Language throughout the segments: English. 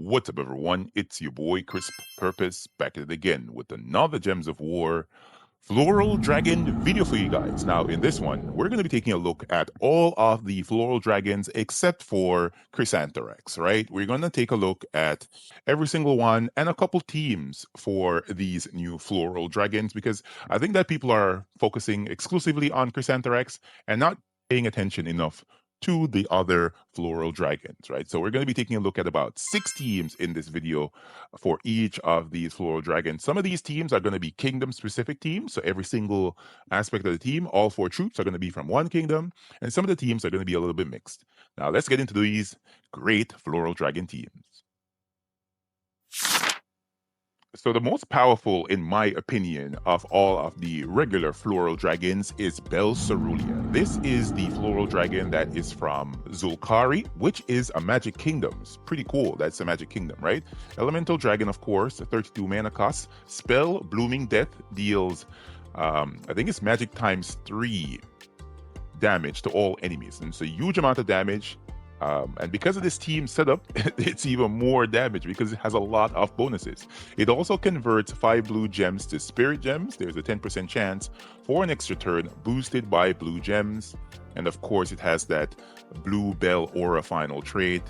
What's up, everyone? It's your boy CrispPurpose back at it again with another Gems of War Floral Dragon video for you guys. Now, in this one, we're going to be taking a look at all of the Floral Dragons except for Chrysantherax, right? We're going to take a look at every single one and a couple teams for these new Floral Dragons because I think that people are focusing exclusively on Chrysantherax and not paying attention enough to the other floral dragons, right? So we're going to be taking a look at about 6 teams in this video for each of these floral dragons. Some of these teams are going to be kingdom specific teams. So every single aspect of the team, all 4 troops are going to be from one kingdom. And some of the teams are going to be a little bit mixed. Now let's get into these great floral dragon teams. So the most powerful, in my opinion, of all of the regular floral dragons is Belcerulea. This is the floral dragon that is from Zul'Kari, which is a magic kingdom. It's pretty cool. That's a magic kingdom, right? Elemental dragon, of course, 32 mana cost. Spell Blooming Death deals, I think it's magic times 3 damage to all enemies. And it's a huge amount of damage. And because of this team setup, it's even more damage because it has a lot of bonuses. It also converts 5 blue gems to spirit gems. There's a 10% chance for an extra turn boosted by blue gems. And of course, it has that blue bell aura final trait,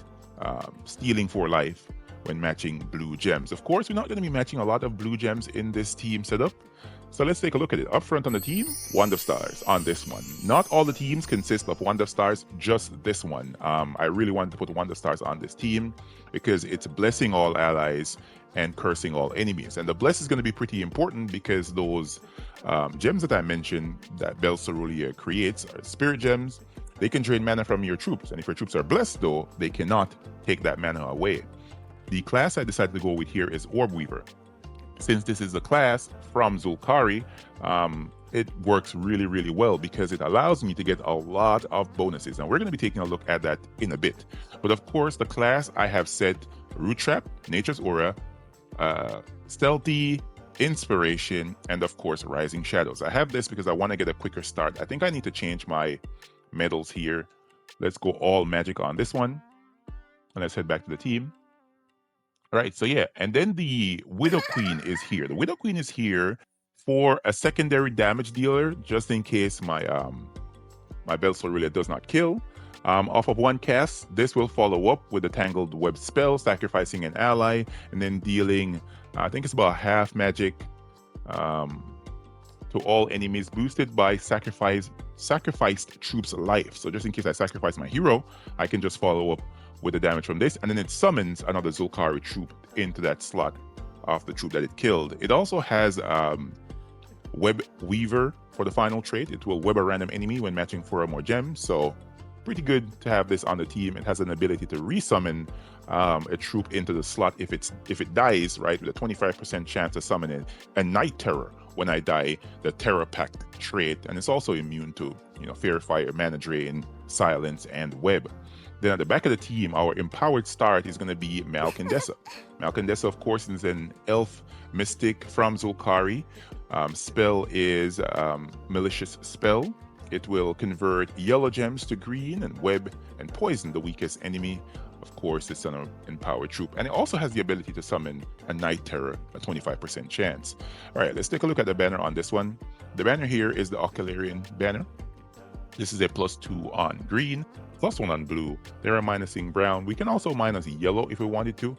stealing for life when matching blue gems. Of course, we're not going to be matching a lot of blue gems in this team setup. So let's take a look at it. Up front on the team, Wand Stars on this one. Not all the teams consist of Wand Stars, just this one. I really wanted to put Wand Stars on this team because it's blessing all allies and cursing all enemies. And the bless is going to be pretty important because those gems that I mentioned that Belcerulea creates are spirit gems. They can drain mana from your troops. And if your troops are blessed, though, they cannot take that mana away. The class I decided to go with here is Orb Weaver. Since this is a class from Zul'Kari, it works really, really well because it allows me to get a lot of bonuses. And we're going to be taking a look at that in a bit. But of course, the class I have set Root Trap, Nature's Aura, Stealthy, Inspiration, and of course, Rising Shadows. I have this because I want to get a quicker start. I think I need to change my medals here. Let's go all magic on this one. And let's head back to the team. All right, so yeah, and then the Widow Queen is here. The Widow Queen is here for a secondary damage dealer, just in case my my Belcerulea does not kill. Off of one cast, this will follow up with the Tangled Web spell, sacrificing an ally, and then dealing, I think it's about half magic to all enemies, boosted by sacrificed troops' life. So just in case I sacrifice my hero, I can just follow up with the damage from this, and then it summons another Zul'Kari troop into that slot of the troop that it killed. It also has Web Weaver for the final trait. It will web a random enemy when matching 4 or more gems, so pretty good to have this on the team. It has an ability to resummon a troop into the slot if it dies, right, with a 25% chance of summoning a Night Terror when I die, the Terror Pact trait, and it's also immune to, Fair Fire, Mana Drain, Silence, and Web. Then at the back of the team, our empowered start is going to be Malcandessa. Malcandessa, of course, is an elf mystic from Zul'Kari. Spell is Malicious Spell. It will convert yellow gems to green and web and poison the weakest enemy. Of course, it's an empowered troop. And it also has the ability to summon a Night Terror, a 25% chance. All right, let's take a look at the banner on this one. The banner here is the Ocularian banner. This is a +2 on green, +1 on blue. There are minusing brown. We can also minus yellow if we wanted to.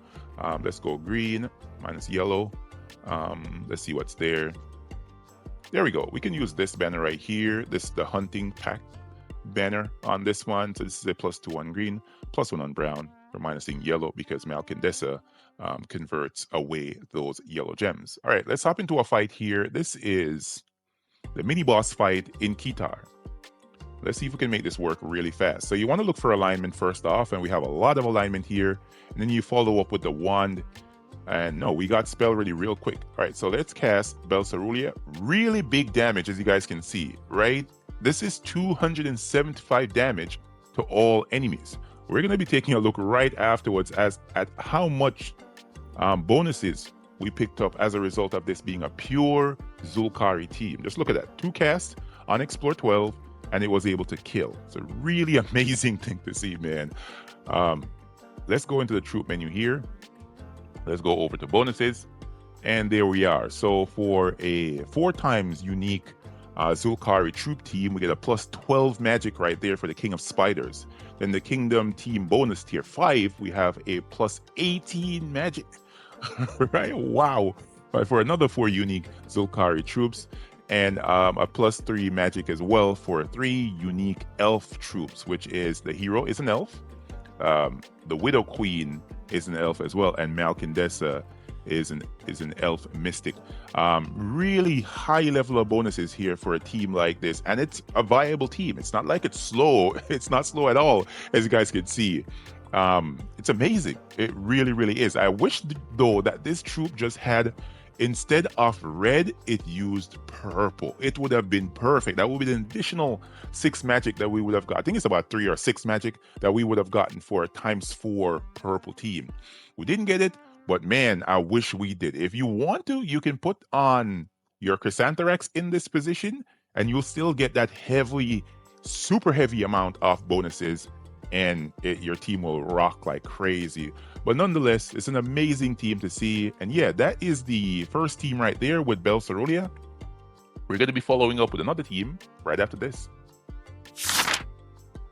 Let's go green, minus yellow. Let's see what's there. There we go. We can use this banner right here. This is the Hunting Pact banner on this one. So this is a +2 on green, +1 on brown. We're minusing yellow because Malcandessa converts away those yellow gems. All right, let's hop into a fight here. This is the mini boss fight in Kitar. Let's see if we can make this work really fast. So you want to look for alignment first off, and we have a lot of alignment here. And then you follow up with the wand. And no, we got spell ready real quick. All right, so let's cast Belcerulea. Really big damage, as you guys can see, right? This is 275 damage to all enemies. We're going to be taking a look right afterwards at how much bonuses we picked up as a result of this being a pure Zul'Kari team. Just look at that. 2 casts on Explore 12. And it was able to kill. It's a really amazing thing to see, man. Let's go into the troop menu here. Let's go over to bonuses. And there we are. So for a 4 times unique Zulkari troop team, we get a plus 12 magic right there for the King of Spiders. Then the Kingdom team bonus tier 5, we have a plus 18 magic. Right? Wow. But for another 4 unique Zulkari troops, and a plus 3 magic as well for 3 unique elf troops, which is the hero is an elf, the Widow Queen is an elf as well, and Malcandessa is an elf mystic. Really high level of bonuses here for a team like this, and it's a viable team. It's not like it's slow. It's not slow at all, as you guys can see. It's amazing. It really, really is. I wish though that this troop just had, instead of red, it used purple. It would have been perfect. That would be an additional 6 magic that we would have got. I think it's about 3 or 6 magic that we would have gotten for a ×4 purple team. We didn't get it, but man, I wish we did. If you want to, you can put on your Chrysantherax in this position, and you'll still get that heavy, super heavy amount of bonuses, and your team will rock like crazy. But nonetheless, it's an amazing team to see. And yeah, that is the first team right there with Belcerulea. We're going to be following up with another team right after this.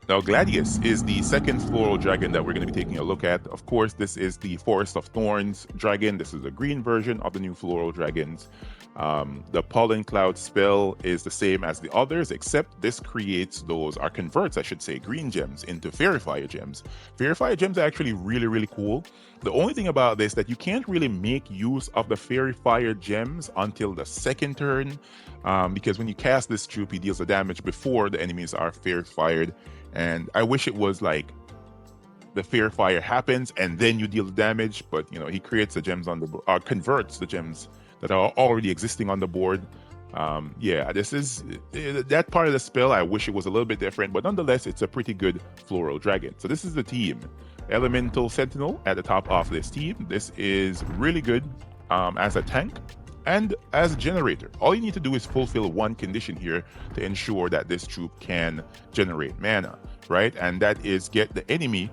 Now, Gladius is the second floral dragon that we're going to be taking a look at. Of course, this is the Forest of Thorns dragon. This is a green version of the new floral dragons. The pollen cloud spell is the same as the others, except this creates those, or converts, I should say, green gems into fairy fire gems. Fairy fire gems are actually really, really cool. The only thing about this that you can't really make use of the fairy fire gems until the second turn, because when you cast this troop, he deals the damage before the enemies are fairy fired. And I wish it was like the fairy fire happens and then you deal the damage, but you know, he creates the gems on the board, converts the gems that are already existing on the board. Yeah, this is that part of the spell. I wish it was a little bit different, but nonetheless, it's a pretty good floral dragon. So this is the team. Elemental Sentinel at the top of this team. This is really good as a tank and as a generator. All you need to do is fulfill one condition here to ensure that this troop can generate mana, right? And that is get the enemy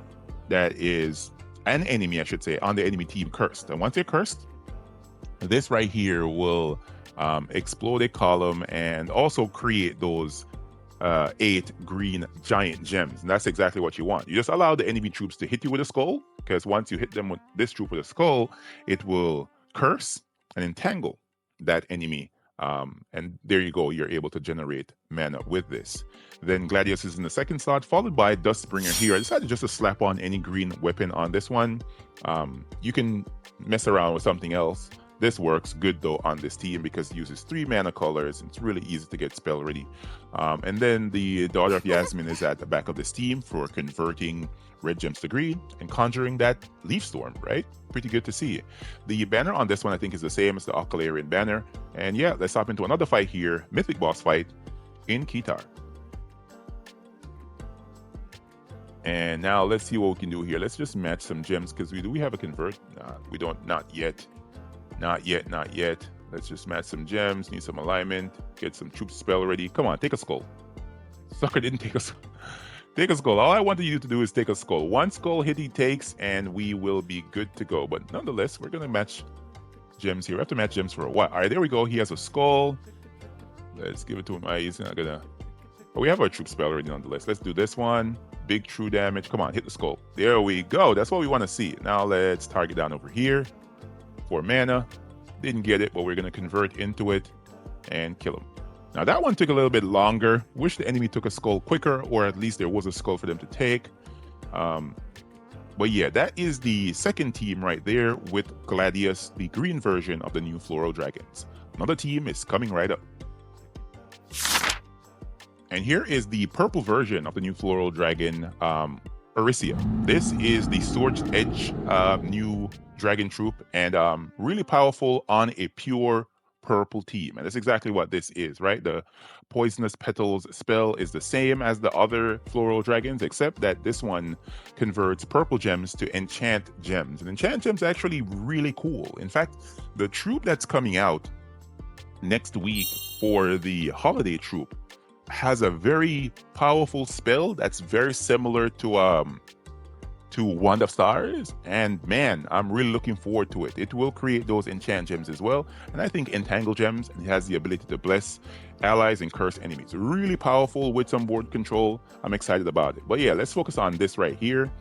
that is an enemy, I should say, on the enemy team cursed. And once they're cursed, this right here will explode a column and also create those 8 green giant gems. And that's exactly what you want. You just allow the enemy troops to hit you with a skull, because once you hit them with this troop with a skull, it will curse and entangle that enemy. And there you go, you're able to generate mana with this. Then Gladius is in the second slot, followed by Dustbringer here. I decided just to slap on any green weapon on this one. You can mess around with something else. This works good though on this team because it uses 3 mana colors. It's really easy to get spell ready. And then the Daughter of Yasmin is at the back of this team for converting red gems to green and conjuring that leaf storm, right? Pretty good to see. The banner on this one I think is the same as the Ocalarian banner. And yeah, let's hop into another fight here, mythic boss fight in Kitar. And now let's see what we can do here. Let's just match some gems, because do we have a convert? Nah, we don't, not yet. Not yet. Let's just match some gems, need some alignment, get some troop spell ready. Come on, take a skull. Sucker didn't take a skull. Take a skull. All I wanted you to do is take a skull. 1 skull hit he takes, and we will be good to go. But nonetheless, we're going to match gems here. We have to match gems for a while. All right, there we go. He has a skull. Let's give it to him. He's not going to... But we have our troop spell already nonetheless. Let's do this one. Big true damage. Come on, hit the skull. There we go. That's what we want to see. Now let's target down over here. 4 mana. Didn't get it, but we're going to convert into it and kill him. Now that one took a little bit longer. Wish the enemy took a skull quicker, or at least there was a skull for them to take. But yeah, that is the second team right there with Gladius, the green version of the new Floral Dragons. Another team is coming right up. And here is the purple version of the new Floral Dragon, Arisia. This is the Sword's Edge new dragon troop, and really powerful on a pure purple team. And that's exactly what this is, right? The Poisonous Petals spell is the same as the other Floral Dragons, except that this one converts purple gems to enchant gems. And enchant gems are actually really cool. In fact, the troop that's coming out next week for the holiday troop has a very powerful spell that's very similar to to Wand of Stars, and man, I'm really looking forward to it. It will create those enchant gems as well, and I think entangle gems, and it has the ability to bless allies and curse enemies. Really powerful with some board control. I'm excited about it. But yeah, let's focus on this right here.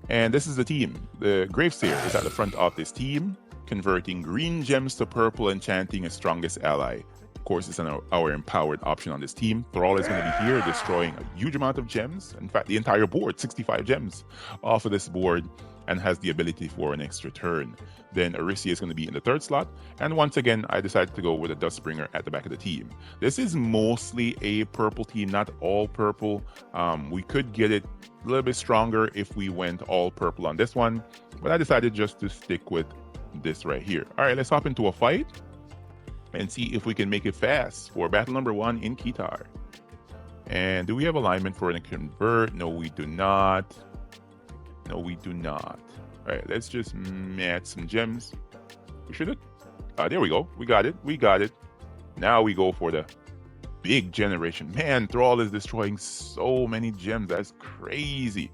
And this is the team. The Graveseer is at the front of this team, converting green gems to purple, enchanting a strongest ally. Of course, it's our empowered option on this team. Floral is going to be here, destroying a huge amount of gems. In fact, the entire board, 65 gems off of this board, and has the ability for an extra turn. Then Arisia is going to be in the third slot. And once again, I decided to go with a Dustbringer at the back of the team. This is mostly a purple team, not all purple. We could get it a little bit stronger if we went all purple on this one, but I decided just to stick with this right here. All right, let's hop into a fight and see if we can make it fast for battle number 1 in Kitar. And do we have alignment for a convert? No, we do not. No, we do not. All right, let's just match some gems. We should have. There we go. We got it. We got it. Now we go for the big generation. Man, Thrall is destroying so many gems. That's crazy.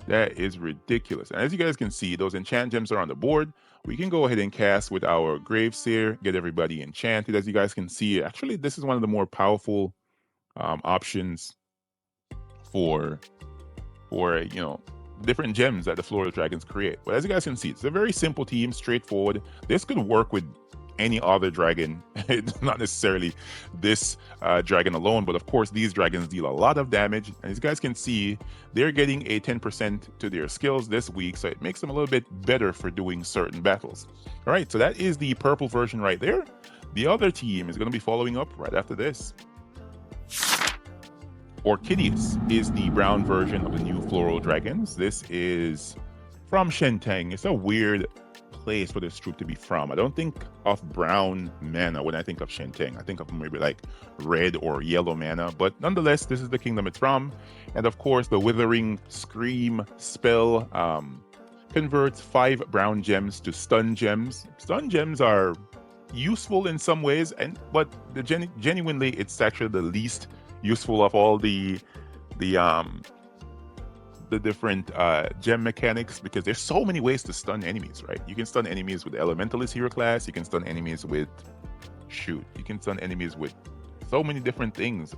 That is ridiculous. And as you guys can see, those enchant gems are on the board. We can go ahead and cast with our Graveseer, get everybody enchanted. As you guys can see, actually, this is one of the more powerful options for different gems that the Floral Dragons create. But as you guys can see, it's a very simple team, straightforward. This could work with any other dragon. It's not necessarily this dragon alone, but of course these dragons deal a lot of damage, and as you guys can see, they're getting a 10% to their skills this week, so it makes them a little bit better for doing certain battles. All right, so that is the purple version right there. The other team is going to be following up right after this. Orchidius is the brown version of the new Floral Dragons. This is from Shentang. It's a weird place for this troop to be from. I don't think of brown mana when I think of Shentang. I think of maybe like red or yellow mana, but nonetheless, this is the kingdom it's from. And of course, the Withering Scream spell converts 5 brown gems to stun gems. Stun gems are useful in some ways, but genuinely, it's actually the least useful of all the different gem mechanics, because there's so many ways to stun enemies, right? You can stun enemies with the Elementalist hero class. You can stun enemies with you can stun enemies with so many different things.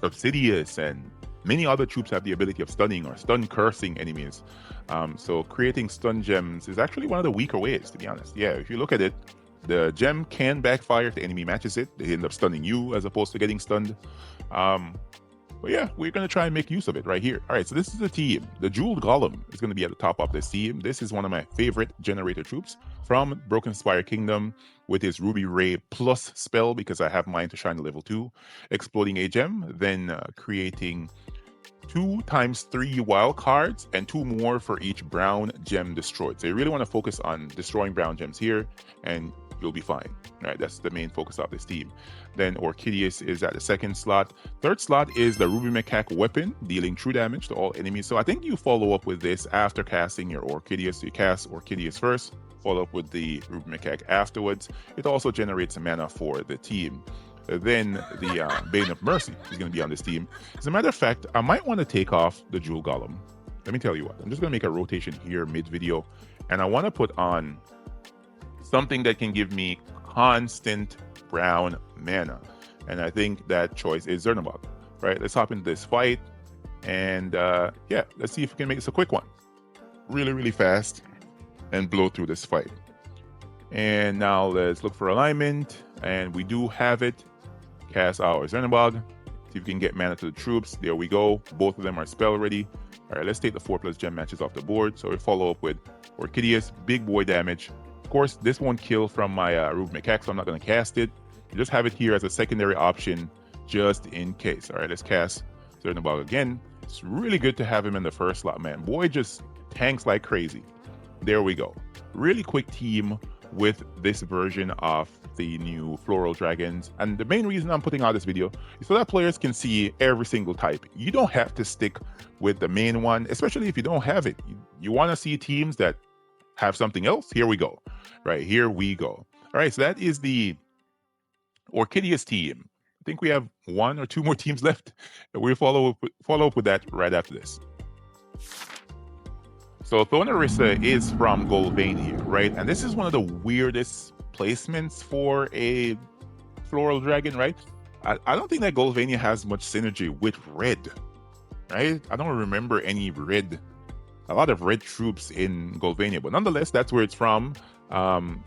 Orcidius and many other troops have the ability of stunning or stun cursing enemies. So creating stun gems is actually one of the weaker ways, to be honest. Yeah, if you look at it, the gem can backfire if the enemy matches it. They end up stunning you as opposed to getting stunned. But yeah, we're going to try and make use of it right here. All right, so this is the team. The Jeweled Golem is going to be at the top of this team. This is one of my favorite generator troops from Broken Spire Kingdom with his Ruby Ray Plus spell, because I have mine to shine to level 2. Exploding a gem, then creating 2 times 3 wild cards and 2 more for each brown gem destroyed. So you really want to focus on destroying brown gems here, and you'll be fine. All right, that's the main focus of this team. Then Orchidius is at the second slot. Third slot is the Ruby Macaque weapon, dealing true damage to all enemies. So I think you follow up with this after casting your Orchidius. You cast Orchidius first, follow up with the Ruby Macaque afterwards. It also generates mana for the team. Then the Bane of Mercy is going to be on this team. As a matter of fact, I might want to take off the Jewel Golem. Let me tell you what, I'm just going to make a rotation here mid-video, and I want to put on something that can give me constant brown mana. And I think that choice is Zernabog. Right, let's hop into this fight. And yeah, let's see if we can make this a quick one. Really, really fast and blow through this fight. And now let's look for alignment. And we do have it. Cast our Zernabog. See if we can get mana to the troops. There we go. Both of them are spell ready. All right, let's take the 4+ gem matches off the board. So we follow up with Orchidius, big boy damage. Of course, this won't kill from my Ruby Macaque, so I'm not going to cast it. I just have it here as a secondary option, just in case. All right, let's cast Zernabog again. It's really good to have him in the first slot, man. Boy just tanks like crazy. There we go. Really quick team with this version of the new Floral Dragons. And the main reason I'm putting out this video is so that players can see every single type. You don't have to stick with the main one, especially if you don't have it. You want to see teams that have something else? Here we go. Right, here we go. All right, so that is the Orchidius team. I think we have 1 or 2 more teams left. We'll follow up with that right after this. So Thorn Orisa is from Golvania, right? And this is one of the weirdest placements for a floral dragon, right? I don't think that Golvania has much synergy with red, right? I don't remember any red, a lot of red troops in Golvania, but nonetheless, that's where it's from.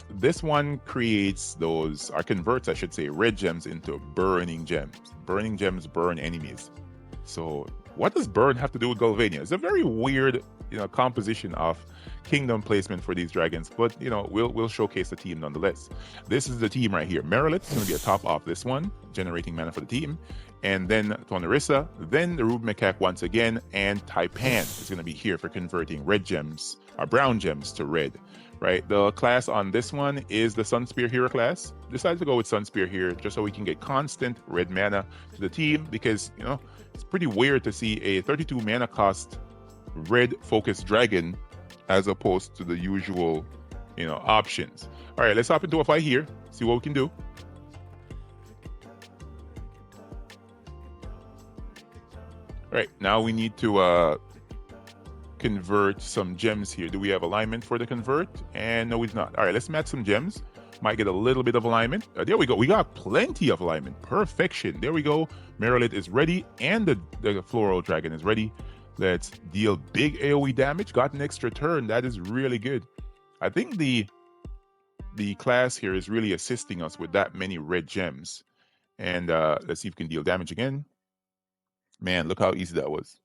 This one creates those, or converts, I should say, red gems into burning gems. Burning gems burn enemies. So what does burn have to do with Golvania? It's a very weird, composition of kingdom placement for these dragons, but we'll showcase the team nonetheless. This is the team right here. Merilith is going to be a top off this one, generating mana for the team, and then Thornaressa, then the Rube Macaque once again, and Taipan is going to be here for converting red gems or brown gems to red. Right, the class on this one is the Sunspear hero class. Decided to go with Sunspear here just so we can get constant red mana to the team, because it's pretty weird to see a 32 mana cost red focused dragon as opposed to the usual options. All right, let's hop into a fight here, see what we can do. All right, now we need to convert some gems here. Do we have alignment for the convert? And no, we've not. All right, let's match some gems. Might get a little bit of alignment. There we go. We got plenty of alignment. Perfection. There we go. Merilith is ready, and the floral dragon is ready. Let's deal big AoE damage. Got an extra turn. That is really good. I think the class here is really assisting us with that many red gems. And let's see if we can deal damage again. Man, look how easy that was.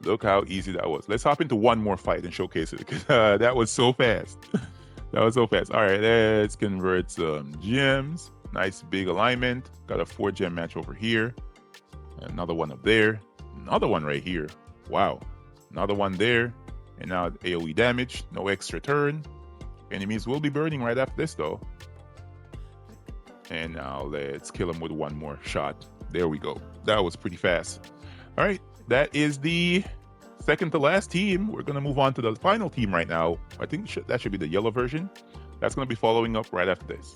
Look how easy that was. Let's hop into one more fight and showcase it, because that was so fast. That was so fast. All right, let's convert some gems. Nice big alignment. Got a 4-gem match over here. Another one up there. Another one right here. Wow. Another one there. And now AoE damage. No extra turn. Enemies will be burning right after this, though. And now let's kill them with one more shot. There we go. That was pretty fast. All right. That is the second to last team. We're going to move on to the final team right now. I think that should be the yellow version. That's going to be following up right after this.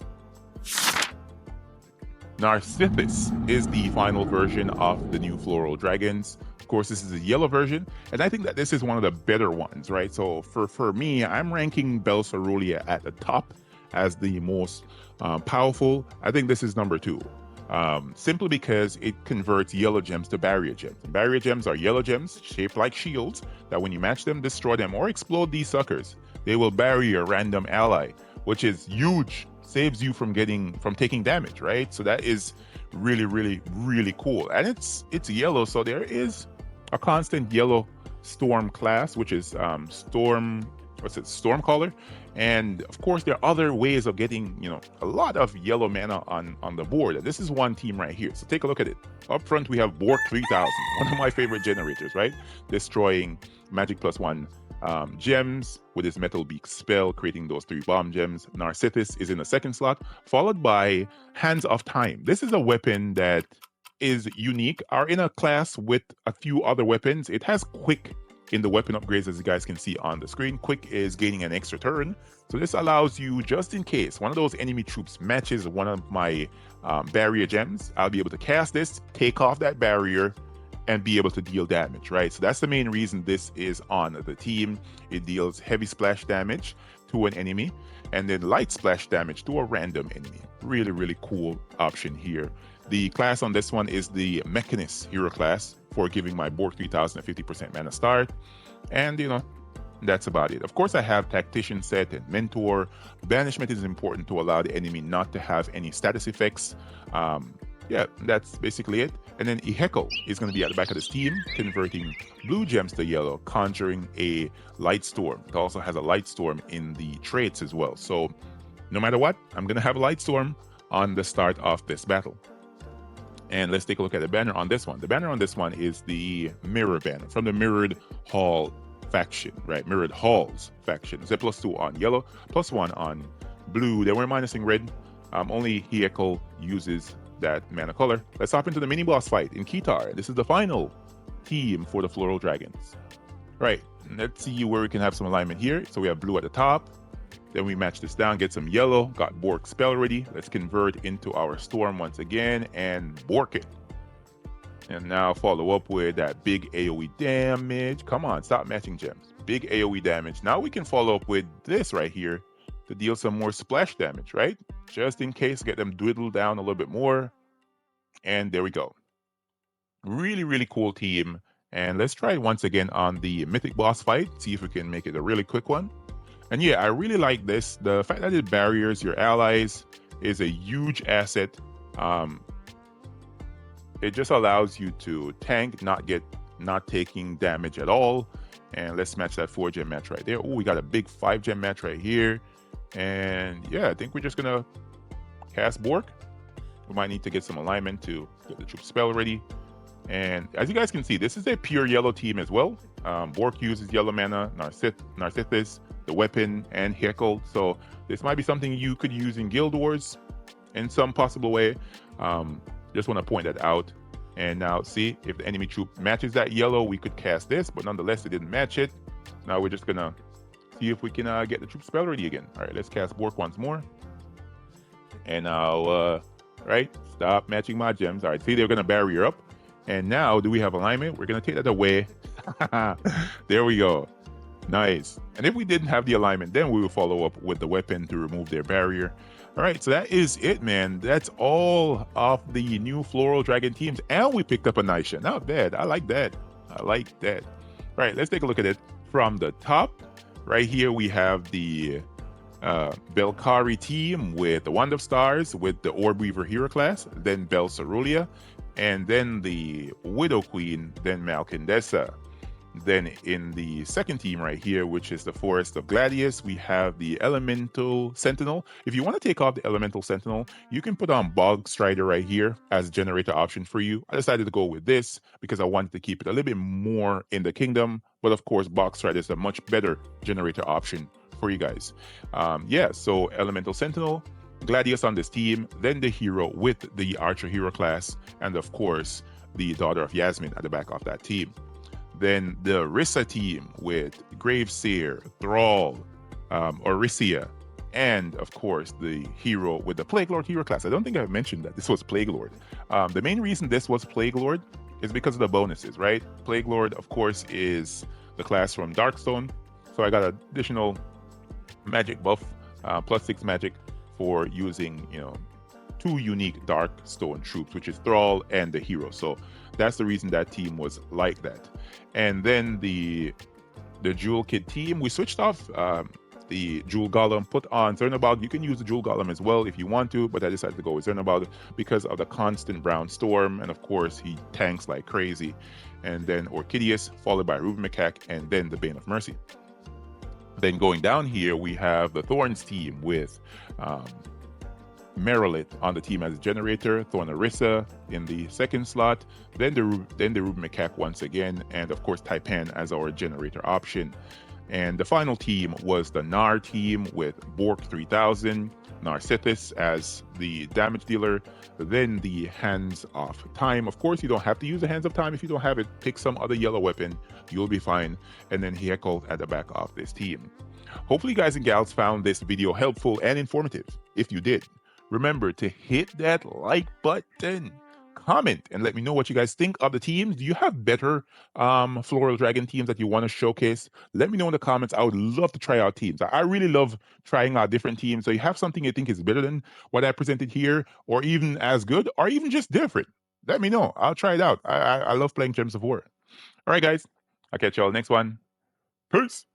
Narcithus is the final version of the new floral dragons. Of course, this is the yellow version, and I think that this is one of the better ones, right? So for me, I'm ranking Belcerulea at the top as the most powerful. I think this is number 2. Simply because it converts yellow gems to barrier gems. And barrier gems are yellow gems shaped like shields that when you match them, destroy them, or explode these suckers. They will bury a random ally, which is huge. Saves you from taking damage, right? So that is really, really, really cool. And it's yellow, so there is a constant yellow storm class, which is Stormcaller. And of course, there are other ways of getting, a lot of yellow mana on the board. And this is one team right here. So take a look at it. Up front, we have Bork 3000, one of my favorite generators, right? Destroying Magic +1 gems with his Metal Beak spell, creating those 3 bomb gems. Narcithus is in the second slot, followed by Hands of Time. This is a weapon that is unique, or in a class with a few other weapons. It has quick in the weapon upgrades, as you guys can see on the screen. Quick is gaining an extra turn. So this allows you, just in case one of those enemy troops matches one of my barrier gems, I'll be able to cast this, take off that barrier, and be able to deal damage, right? So that's the main reason this is on the team. It deals heavy splash damage to an enemy, and then light splash damage to a random enemy. Really, really cool option here. The class on this one is the Mechanist hero class, for giving my Bork 3000 a 50% mana start. And that's about it. Of course, I have Tactician set and Mentor. Banishment is important to allow the enemy not to have any status effects. Yeah, that's basically it. And then Ehekel is going to be at the back of this team, converting blue gems to yellow, conjuring a Light Storm. It also has a Light Storm in the traits as well. So no matter what, I'm going to have a Light Storm on the start of this battle. And let's take a look at the banner on this one. The banner on this one is the Mirror banner from the Mirrored Hall faction, right? Mirrored Halls faction. It's a +2 on yellow, +1 on blue. They were minusing red. Only Ehekel uses that mana color. Let's hop into the mini boss fight in Kitar. This is the final team for the Floral Dragons. Right, let's see where we can have some alignment here. So we have blue at the top. Then we match this down, get some yellow, got Bork spell ready. Let's convert into our Storm once again and Bork it. And now follow up with that big AoE damage. Come on, stop matching gems. big AoE damage. Now we can follow up with this right here to deal some more splash damage, right? Just in case, get them dwindled down a little bit more. And there we go. Really, really cool team. And let's try it once again on the mythic boss fight. See if we can make it a really quick one. And yeah, I really like this. The fact that it barriers your allies is a huge asset. It just allows you to tank, not taking damage at all. And let's match that 4-gem match right there. Oh, we got a big 5-gem match right here. And yeah, I think we're just gonna cast Bork. We might need to get some alignment to get the troop spell ready. And as you guys can see, this is a pure yellow team as well. Bork uses yellow mana, Narcithus, the weapon, and Heckle. So this might be something you could use in Guild Wars in some possible way. Just want to point that out. And now see, if the enemy troop matches that yellow, we could cast this, but nonetheless, it didn't match it. Now we're just gonna see if we can get the troop spell ready again. All right, let's cast Bork once more. And now, right, stop matching my gems. All right, see, they're gonna barrier up. And now, do we have alignment? We're gonna take that away. There we go. Nice. And if we didn't have the alignment, then we will follow up with the weapon to remove their barrier. All right, so that is it, man. That's all of the new Floral Dragon teams. And we picked up a Nisha. Not bad. I like that. I like that. All right, let's take a look at it from the top. Right here, we have the BelCeruia team with the Wand of Stars with the Orb Weaver hero class, then Belcerulea, and then the Widow Queen, then Malcandessa. Then in the second team right here, which is the Forest of Gladius, we have the Elemental Sentinel. If you want to take off the Elemental Sentinel, you can put on Bog Strider right here as generator option for you. I decided to go with this because I wanted to keep it a little bit more in the kingdom. But of course, Bog Strider is a much better generator option for you guys. Yeah, so Elemental Sentinel, Gladius on this team, then the hero with the Archer hero class, and of course, the Daughter of Yasmin at the back of that team. Then the Orrissa team with Graveseer, Thrall, Orrissea, and of course the hero with the Plague Lord hero class. I don't think I've mentioned that this was Plague Lord. The main reason this was Plague Lord is because of the bonuses, right? Plague Lord, of course, is the class from Darkstone. So I got additional magic buff, +6 magic for using, 2 unique Darkstone troops, which is Thrall and the hero. So that's the reason that team was like that. And then the Jewel Kid team, we switched off the Jewel Golem, put on Zernabog. You can use the Jewel Golem as well if you want to, but I decided to go with Zernabog because of the constant Brown Storm, and of course he tanks like crazy. And then Orchidius, followed by Ruben Macaque, and then the Bane of Mercy. Then going down here, we have the Thorns team with Merilith on the team as a generator, Thorn Orisa in the second slot, then the Ruben Macaque once again, and of course Taipan as our generator option. And the final team was the Nar team with Bork 3000, Narcithus as the damage dealer, then the Hands of Time. Of course, you don't have to use the Hands of Time. If you don't have it, pick some other yellow weapon, you'll be fine. And then Heckle at the back of this team. Hopefully, guys and gals, found this video helpful and informative. If you did, remember to hit that like button, comment, and let me know what you guys think of the teams. Do you have better Floral Dragon teams that you want to showcase? Let me know in the comments. I would love to try out teams. I really love trying out different teams. So you have something you think is better than what I presented here, or even as good, or even just different, let me know. I'll try it out. I love playing Gems of War. All right, guys. I'll catch y'all next one. Peace.